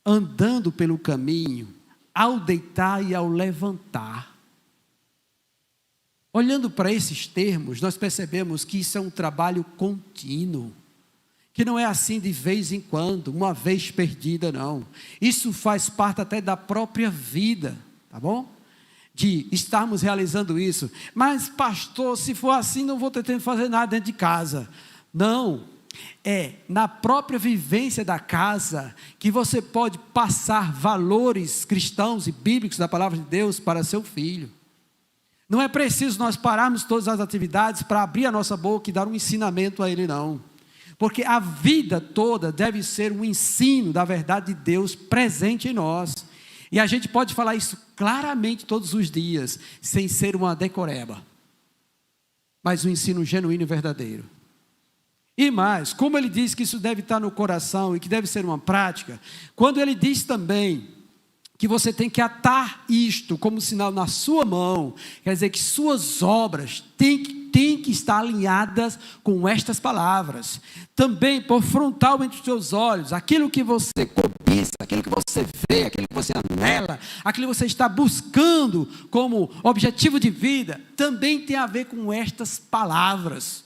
andando pelo caminho, ao deitar e ao levantar. Olhando para esses termos, nós percebemos que isso é um trabalho contínuo, que não é assim de vez em quando, uma vez perdida, não. Isso faz parte até da própria vida, tá bom? De estarmos realizando isso. Mas pastor, se for assim, não vou ter tempo de fazer nada dentro de casa. Não, é na própria vivência da casa que você pode passar valores cristãos e bíblicos da palavra de Deus para seu filho. Não é preciso nós pararmos todas as atividades para abrir a nossa boca e dar um ensinamento a ele, não. Porque a vida toda deve ser um ensino da verdade de Deus presente em nós. E a gente pode falar isso claramente todos os dias, sem ser uma decoreba. Mas um ensino genuíno e verdadeiro. E mais, como ele diz que isso deve estar no coração e que deve ser uma prática, quando ele diz também que você tem que atar isto como sinal na sua mão, quer dizer que suas obras têm que estar alinhadas com estas palavras. Também por frontal entre os seus olhos, aquilo que você cobiça, aquilo que você vê, aquilo que você anela, aquilo que você está buscando como objetivo de vida, também tem a ver com estas palavras.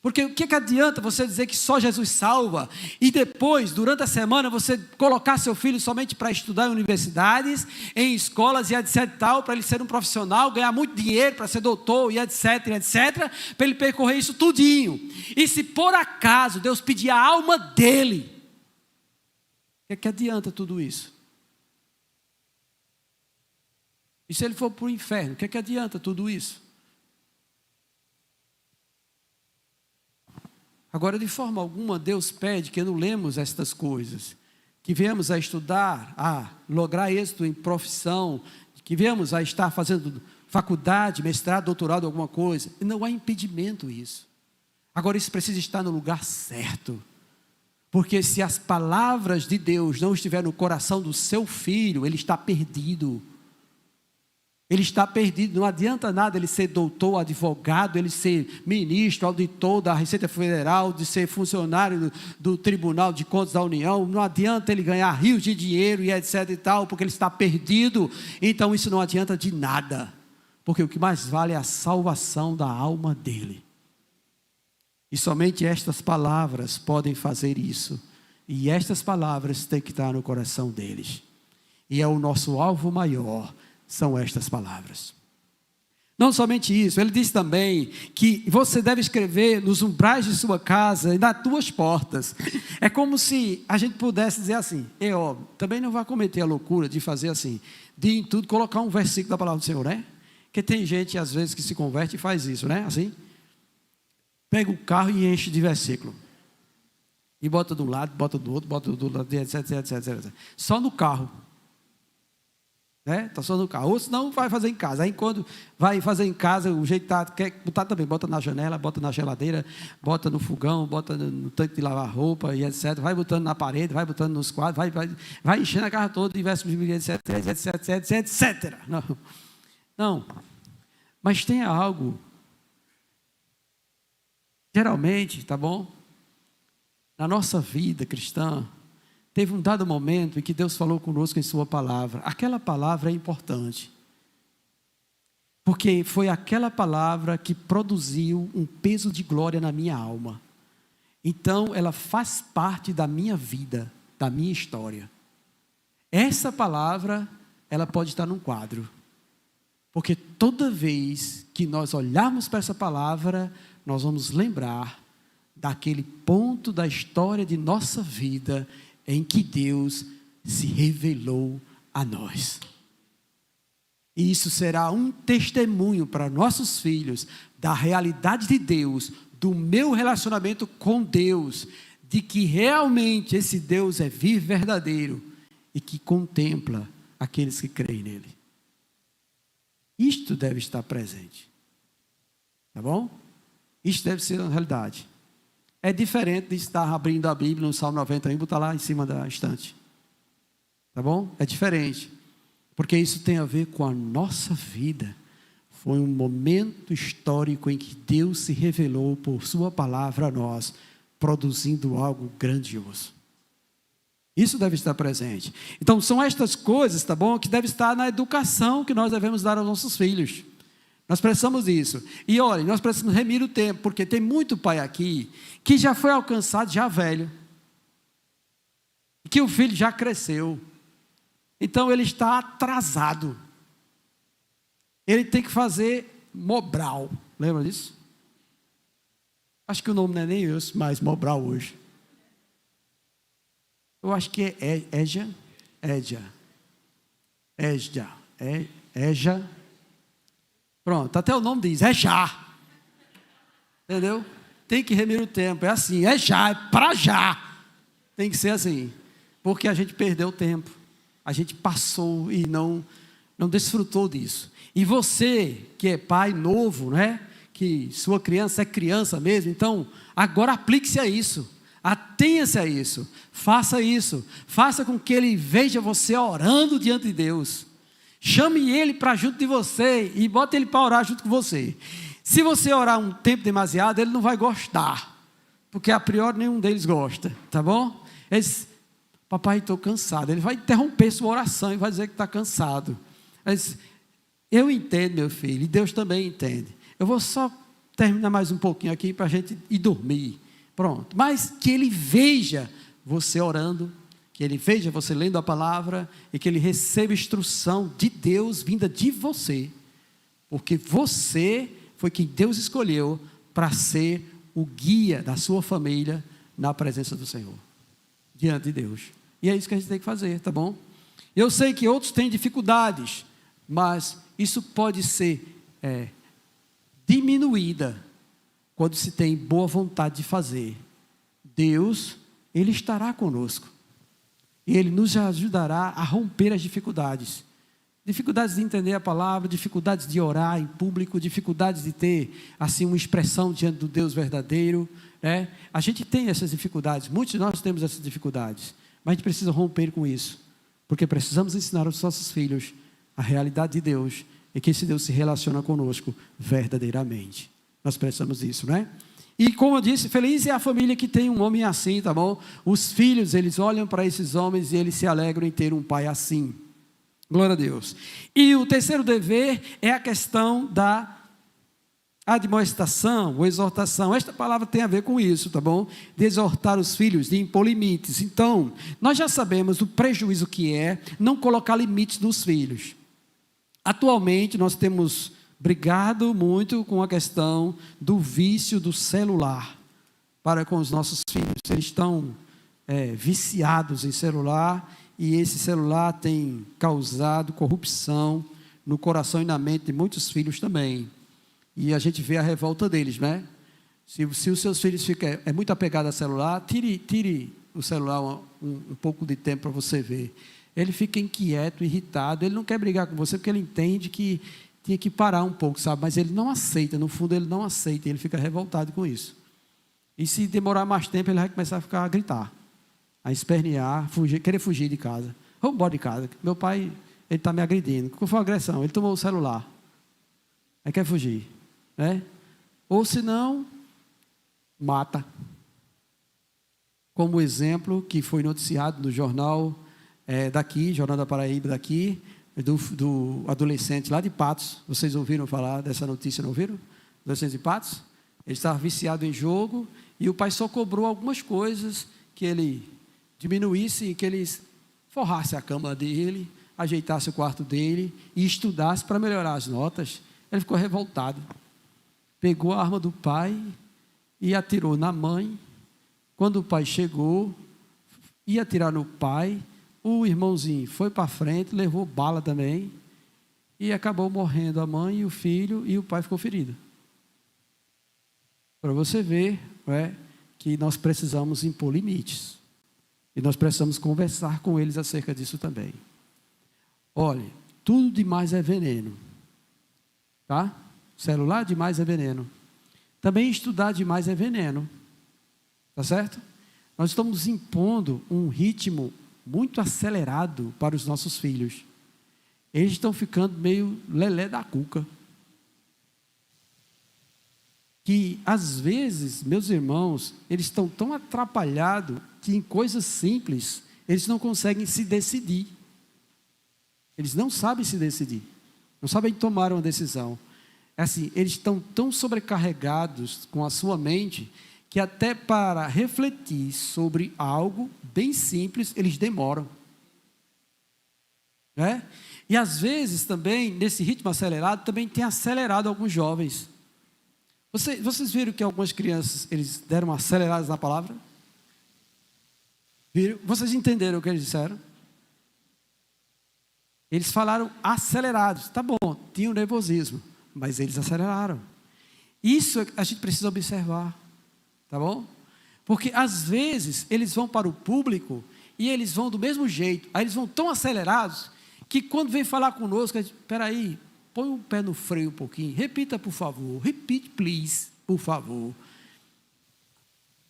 Porque o que adianta você dizer que só Jesus salva e depois, durante a semana, você colocar seu filho somente para estudar em universidades, em escolas e etc e tal, para ele ser um profissional, ganhar muito dinheiro, para ser doutor e etc, para ele percorrer isso tudinho. E se por acaso Deus pedir a alma dele, o que adianta tudo isso? E se ele for para o inferno, o que adianta tudo isso? Agora, de forma alguma, Deus pede que não lemos estas coisas, que venhamos a estudar, a lograr êxito em profissão, que venhamos a estar fazendo faculdade, mestrado, doutorado, alguma coisa. Não há impedimento isso. Agora, isso precisa estar no lugar certo. Porque se as palavras de Deus não estiverem no coração do seu filho, ele está perdido. Ele está perdido, não adianta nada ele ser doutor, advogado, ele ser ministro, auditor da Receita Federal, de ser funcionário do Tribunal de Contas da União, não adianta ele ganhar rios de dinheiro e etc e tal, porque ele está perdido. Então isso não adianta de nada, porque o que mais vale é a salvação da alma dele. E somente estas palavras podem fazer isso, e estas palavras têm que estar no coração deles, e é o nosso alvo maior, são estas palavras. Não somente isso, ele diz também que você deve escrever nos umbrais de sua casa e nas tuas portas. É como se a gente pudesse dizer assim, também não vai cometer a loucura de fazer assim, de em tudo colocar um versículo da palavra do Senhor, né? Porque tem gente às vezes que se converte e faz isso, né? Assim, pega o carro e enche de versículo. E bota de um lado, bota do outro, bota do lado, etc. Só no carro. Está só no carro, ou senão vai fazer em casa. Aí quando vai fazer em casa, o jeito quer botar também, bota na janela, bota na geladeira, bota no fogão, bota no tanque de lavar roupa e etc. Vai botando na parede, vai botando nos quadros, vai enchendo a casa toda, diversos etc. Não, mas tenha algo, geralmente, tá bom? Na nossa vida cristã, teve um dado momento em que Deus falou conosco em sua palavra. Aquela palavra é importante. Porque foi aquela palavra que produziu um peso de glória na minha alma. Então, ela faz parte da minha vida, da minha história. Essa palavra, ela pode estar num quadro. Porque toda vez que nós olharmos para essa palavra, nós vamos lembrar daquele ponto da história de nossa vida em que Deus se revelou a nós. E isso será um testemunho para nossos filhos da realidade de Deus, do meu relacionamento com Deus, de que realmente esse Deus é vivo e verdadeiro e que contempla aqueles que creem nele. Isto deve estar presente. Tá bom? Isto deve ser uma realidade. É diferente de estar abrindo a Bíblia no Salmo 91 e botar lá em cima da estante. Tá bom? É diferente. Porque isso tem a ver com a nossa vida. Foi um momento histórico em que Deus se revelou por sua palavra a nós, produzindo algo grandioso. Isso deve estar presente. Então são estas coisas, tá bom? Que deve estar na educação que nós devemos dar aos nossos filhos. Nós precisamos disso. E olha, nós precisamos remir o tempo, porque tem muito pai aqui que já foi alcançado, já velho. Que o filho já cresceu. Então ele está atrasado. Ele tem que fazer Mobral. Lembra disso? Acho que o nome não é nem esse, mas Mobral hoje. Eu acho que é Eja. Pronto, até o nome diz, é já. Entendeu? Tem que remir o tempo, é assim, é já, é para já. Tem que ser assim, porque a gente perdeu o tempo. A gente passou e não desfrutou disso. E você, que é pai novo, né? Que sua criança é criança mesmo, então, agora aplique-se a isso. Atenha-se a isso. Faça isso. Faça com que ele veja você orando diante de Deus. Chame ele para junto de você e bote ele para orar junto com você. Se você orar um tempo demasiado, ele não vai gostar, porque a priori nenhum deles gosta, tá bom? Ele diz, papai, estou cansado. Ele vai interromper sua oração e vai dizer que está cansado. Ele diz, eu entendo, meu filho, e Deus também entende. Eu vou só terminar mais um pouquinho aqui para a gente ir dormir. Pronto. Mas que ele veja você orando, que ele veja você lendo a palavra e que ele receba instrução de Deus vinda de você, porque você foi quem Deus escolheu para ser o guia da sua família na presença do Senhor, diante de Deus. E é isso que a gente tem que fazer, tá bom? Eu sei que outros têm dificuldades, mas isso pode ser diminuída quando se tem boa vontade de fazer, Deus, Ele estará conosco. E Ele nos ajudará a romper as dificuldades. Dificuldades de entender a palavra, dificuldades de orar em público, dificuldades de ter, assim, uma expressão diante do Deus verdadeiro, né? A gente tem essas dificuldades, muitos de nós temos essas dificuldades, mas a gente precisa romper com isso, porque precisamos ensinar aos nossos filhos a realidade de Deus, e que esse Deus se relaciona conosco verdadeiramente. Nós precisamos disso, né? E como eu disse, feliz é a família que tem um homem assim, tá bom? Os filhos, eles olham para esses homens e eles se alegram em ter um pai assim. Glória a Deus. E o terceiro dever é a questão da admoestação ou exortação. Esta palavra tem a ver com isso, tá bom? De exortar os filhos, de impor limites. Então, nós já sabemos o prejuízo que é não colocar limites nos filhos. Atualmente, nós temos brigado muito com a questão do vício do celular para com os nossos filhos. Eles estão viciados em celular, e esse celular tem causado corrupção no coração e na mente de muitos filhos também. E a gente vê a revolta deles, né? Se os seus filhos ficam muito apegados ao celular, tire o celular um pouco de tempo para você ver. Ele fica inquieto, irritado, ele não quer brigar com você porque ele entende que tinha que parar um pouco, sabe? Mas ele não aceita, no fundo ele não aceita, e ele fica revoltado com isso. E se demorar mais tempo, ele vai começar a gritar, a espernear, querer fugir de casa. Vamos embora de casa, meu pai, ele está me agredindo. Qual foi a agressão? Ele tomou o celular, aí quer fugir, né? Ou se não, mata. Como exemplo que foi noticiado no jornal daqui, Jornal da Paraíba daqui, do adolescente lá de Patos. Vocês ouviram falar dessa notícia, não ouviram? Adolescente de Patos? Ele estava viciado em jogo, e o pai só cobrou algumas coisas, que ele diminuísse, que ele forrasse a cama dele, ajeitasse o quarto dele e estudasse para melhorar as notas. Ele ficou revoltado, pegou a arma do pai e atirou na mãe. Quando o pai chegou, ia atirar no pai, o irmãozinho foi para frente, levou bala também, e acabou morrendo a mãe e o filho, e o pai ficou ferido. Para você ver, que nós precisamos impor limites, e nós precisamos conversar com eles acerca disso também. Olha, tudo demais é veneno, tá? Celular demais é veneno. Também estudar demais é veneno, tá certo? Nós estamos impondo um ritmo muito acelerado para os nossos filhos. Eles estão ficando meio lelé da cuca. Que às vezes, meus irmãos, eles estão tão atrapalhados que em coisas simples eles não conseguem se decidir. Eles não sabem se decidir, não sabem tomar uma decisão. É assim, eles estão tão sobrecarregados com a sua mente que até para refletir sobre algo bem simples, eles demoram. Né? E às vezes também, nesse ritmo acelerado, também tem acelerado alguns jovens. Vocês viram que algumas crianças, eles deram aceleradas na palavra? Viram? Vocês entenderam o que eles disseram? Eles falaram acelerados. Tá bom, tinha um nervosismo, mas eles aceleraram. Isso a gente precisa observar. Tá bom? Porque às vezes eles vão para o público e eles vão do mesmo jeito. Aí eles vão tão acelerados que quando vem falar conosco, a gente, espera aí, põe o pé no freio um pouquinho, repita por favor, repeat please, por favor.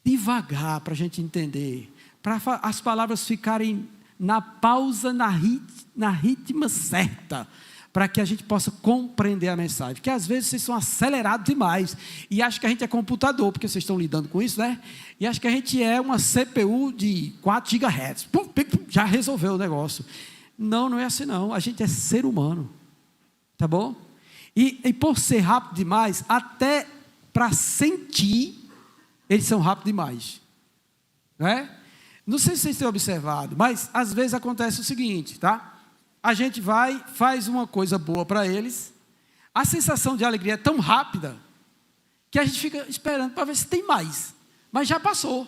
Devagar para a gente entender, para as palavras ficarem na pausa, na ritma certa, para que a gente possa compreender a mensagem. Porque às vezes vocês são acelerados demais, e acham que a gente é computador, porque vocês estão lidando com isso, né? E acham que a gente é uma CPU de 4 GHz, já resolveu o negócio. Não, não é assim não, a gente é ser humano, tá bom? E por ser rápido demais, até para sentir, eles são rápidos demais, não é? Não sei se vocês têm observado, mas às vezes acontece o seguinte, tá? A gente vai, faz uma coisa boa para eles, a sensação de alegria é tão rápida, que a gente fica esperando para ver se tem mais, mas já passou.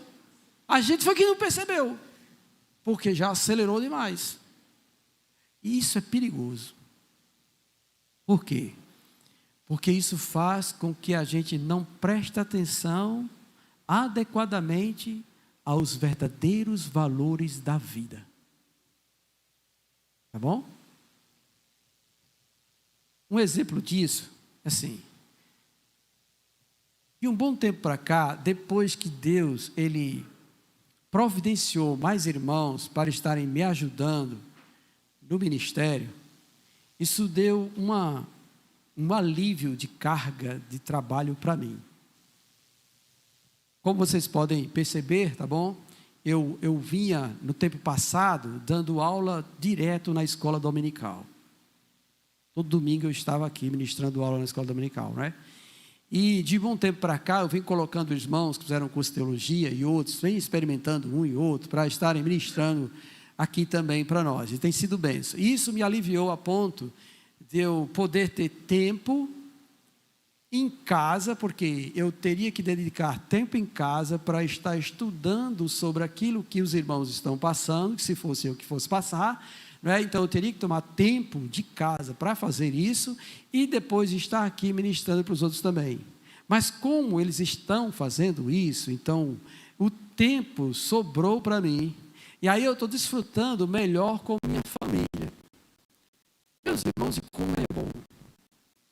A gente foi que não percebeu, porque já acelerou demais. E isso é perigoso. Por quê? Porque isso faz com que a gente não preste atenção adequadamente aos verdadeiros valores da vida. Tá bom? Um exemplo disso, assim, de um bom tempo para cá, depois que Deus, Ele providenciou mais irmãos para estarem me ajudando no ministério, isso deu um alívio de carga de trabalho para mim. Como vocês podem perceber, tá bom? Eu vinha, no tempo passado, dando aula direto na escola dominical. Todo domingo eu estava aqui ministrando aula na escola dominical, né? E de bom tempo para cá, eu vim colocando os irmãos que fizeram curso de teologia e outros, vem experimentando um e outro, para estarem ministrando aqui também para nós. E tem sido bênção. E isso me aliviou a ponto de eu poder ter tempo em casa, porque eu teria que dedicar tempo em casa para estar estudando sobre aquilo que os irmãos estão passando, que se fosse eu que fosse passar, não é? Então eu teria que tomar tempo de casa para fazer isso e depois estar aqui ministrando para os outros também. Mas como eles estão fazendo isso, então o tempo sobrou para mim, e aí eu estou desfrutando melhor com minha família. Meus irmãos, e como é bom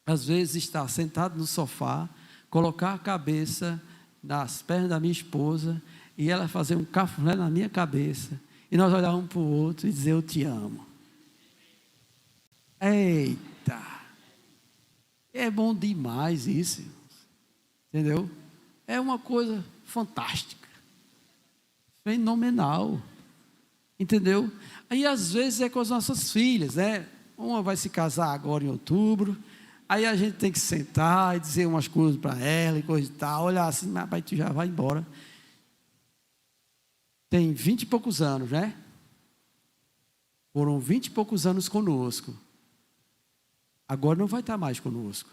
às vezes estar sentado no sofá, colocar a cabeça nas pernas da minha esposa e ela fazer um cafuné na minha cabeça e nós olhar um para o outro e dizer: eu te amo. Eita, é bom demais isso, entendeu? É uma coisa fantástica, fenomenal, entendeu? Aí às vezes é com as nossas filhas, né? Uma vai se casar agora em outubro. Aí a gente tem que sentar e dizer umas coisas para ela e coisa e tal, olhar assim: mas pai, tu já vai embora. Tem 20 e poucos anos, né? Foram 20 e poucos anos conosco. Agora não vai estar mais conosco.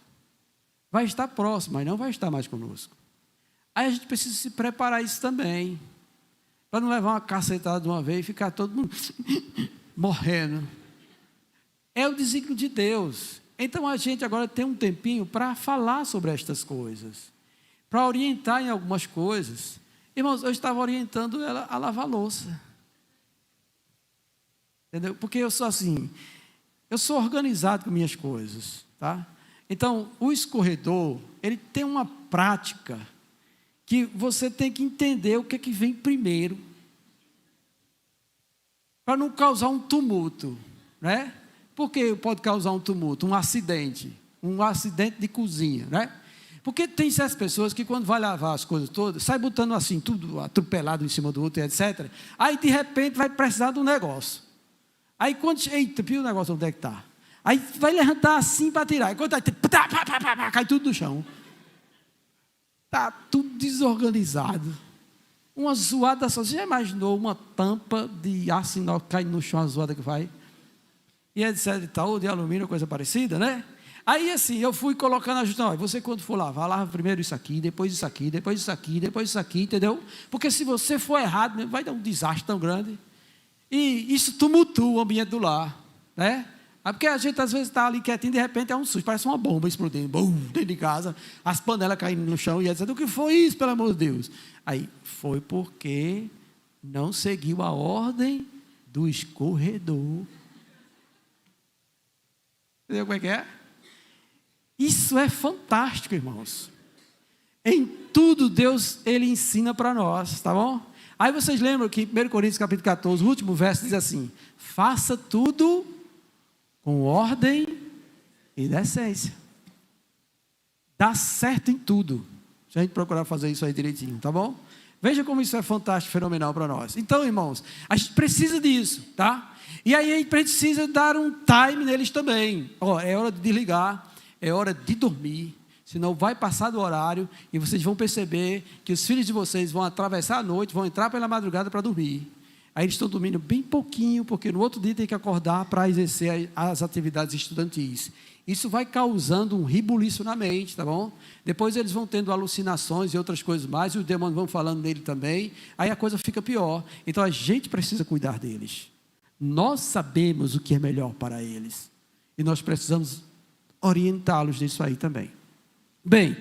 Vai estar próximo, mas não vai estar mais conosco. Aí a gente precisa se preparar isso também, para não levar uma cacetada de uma vez e ficar todo mundo morrendo. É o desígnio de Deus. Então a gente agora tem um tempinho para falar sobre estas coisas, para orientar em algumas coisas. Irmãos, eu estava orientando ela a lavar louça, entendeu? Porque eu sou assim, eu sou organizado com minhas coisas, tá? Então o escorredor, ele tem uma prática que você tem que entender o que é que vem primeiro, para não causar um tumulto, né? Porque pode causar um tumulto, um acidente de cozinha, né? Porque tem certas pessoas que quando vai lavar as coisas todas, sai botando assim, tudo atropelado em cima do outro, etc. Aí de repente vai precisar de um negócio. Aí quando, eita, viu o negócio onde é que está? Aí vai levantar assim para tirar. Aí quando cai tudo no chão. Está tudo desorganizado. Uma zoada só. Você já imaginou uma tampa de aço caindo no chão, a zoada que vai? E etc e tal, de alumínio, coisa parecida, né? Aí assim, eu fui colocando a justiça. Você quando for lavar, lava primeiro isso aqui, depois isso aqui, depois isso aqui, depois isso aqui, entendeu? Porque se você for errado, vai dar um desastre tão grande. E isso tumultua o ambiente do lar, né? Porque a gente às vezes está ali quietinho, de repente é um susto, parece uma bomba explodindo, bum, dentro de casa, as panelas caindo no chão e etc. O que foi isso, pelo amor de Deus? Aí, foi porque não seguiu a ordem do escorredor. Entendeu como é que é? Isso é fantástico, irmãos. Em tudo Deus, Ele ensina para nós, tá bom? Aí vocês lembram que em 1 Coríntios capítulo 14, o último verso diz assim: faça tudo com ordem e decência. Dá certo em tudo, se a gente procurar fazer isso aí direitinho, tá bom? Veja como isso é fantástico, fenomenal para nós. Então, irmãos, a gente precisa disso, tá? E aí a gente precisa dar um time neles também. É hora de desligar, é hora de dormir, senão vai passar do horário e vocês vão perceber que os filhos de vocês vão atravessar a noite, vão entrar pela madrugada para dormir. Aí eles estão dormindo bem pouquinho, porque no outro dia tem que acordar para exercer as atividades estudantis. Isso vai causando um ribuliço na mente, tá bom? Depois eles vão tendo alucinações e outras coisas mais, e os demônios vão falando nele também, aí a coisa fica pior. Então a gente precisa cuidar deles. Nós sabemos o que é melhor para eles, e nós precisamos orientá-los disso aí também. Bem,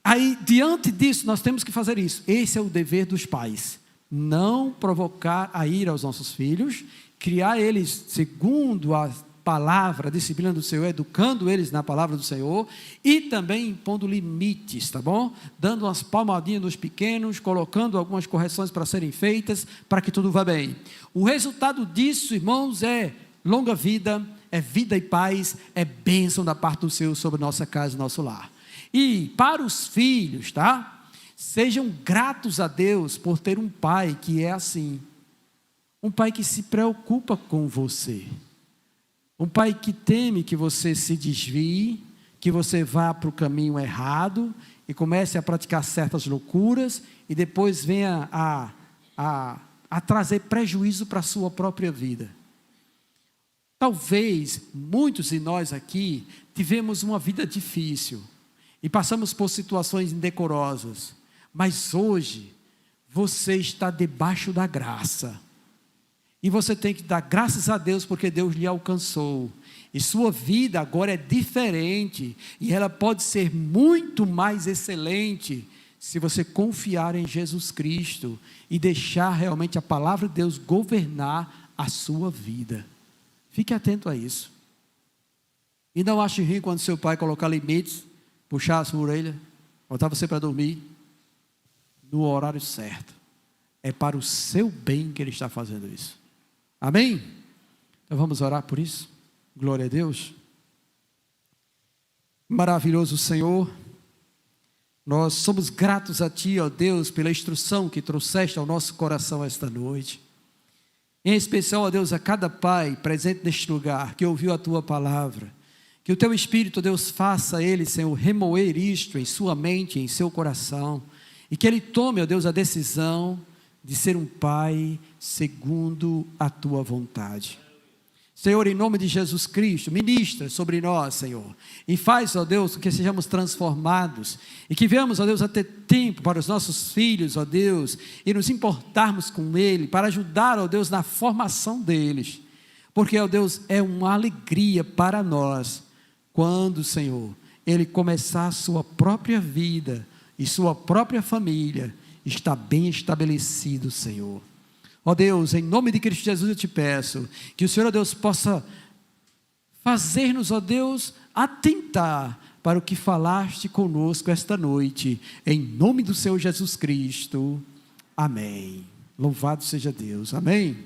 aí diante disso nós temos que fazer isso. Esse é o dever dos pais. Não provocar a ira aos nossos filhos, criar eles segundo a palavra, a disciplina do Senhor, educando eles na palavra do Senhor e também impondo limites, tá bom? Dando umas palmadinhas nos pequenos, colocando algumas correções para serem feitas, para que tudo vá bem. O resultado disso, irmãos, é longa vida, é vida e paz, é bênção da parte do Senhor sobre nossa casa e nosso lar. E para os filhos, tá? Sejam gratos a Deus por ter um pai que é assim, um pai que se preocupa com você. Um pai que teme que você se desvie, que você vá para o caminho errado e comece a praticar certas loucuras e depois venha a trazer prejuízo para a sua própria vida. Talvez muitos de nós aqui tivemos uma vida difícil e passamos por situações indecorosas, mas hoje você está debaixo da graça. E você tem que dar graças a Deus porque Deus lhe alcançou. E sua vida agora é diferente. E ela pode ser muito mais excelente se você confiar em Jesus Cristo e deixar realmente a palavra de Deus governar a sua vida. Fique atento a isso. E não ache ruim quando seu pai colocar limites, puxar a sua orelha, botar você para dormir no horário certo. É para o seu bem que ele está fazendo isso. Amém? Então vamos orar por isso. Glória a Deus. Maravilhoso Senhor, nós somos gratos a Ti, ó Deus, pela instrução que trouxeste ao nosso coração esta noite. Em especial, ó Deus, a cada pai presente neste lugar, que ouviu a Tua palavra. Que o Teu Espírito, ó Deus, faça ele, Senhor, remoer isto em sua mente, em seu coração. E que ele tome, ó Deus, a decisão de ser um pai segundo a Tua vontade. Senhor, em nome de Jesus Cristo, ministra sobre nós, Senhor, e faz, ó Deus, que sejamos transformados, e que venhamos, ó Deus, a ter tempo para os nossos filhos, ó Deus, e nos importarmos com eles, para ajudar, ó Deus, na formação deles, porque, ó Deus, é uma alegria para nós, quando, Senhor, ele começar a sua própria vida, e sua própria família, está bem estabelecido, Senhor. Ó Deus, em nome de Cristo Jesus eu te peço, que o Senhor, ó Deus, possa fazer-nos, ó Deus, atentar para o que falaste conosco esta noite, em nome do Senhor Jesus Cristo, amém. Louvado seja Deus, amém.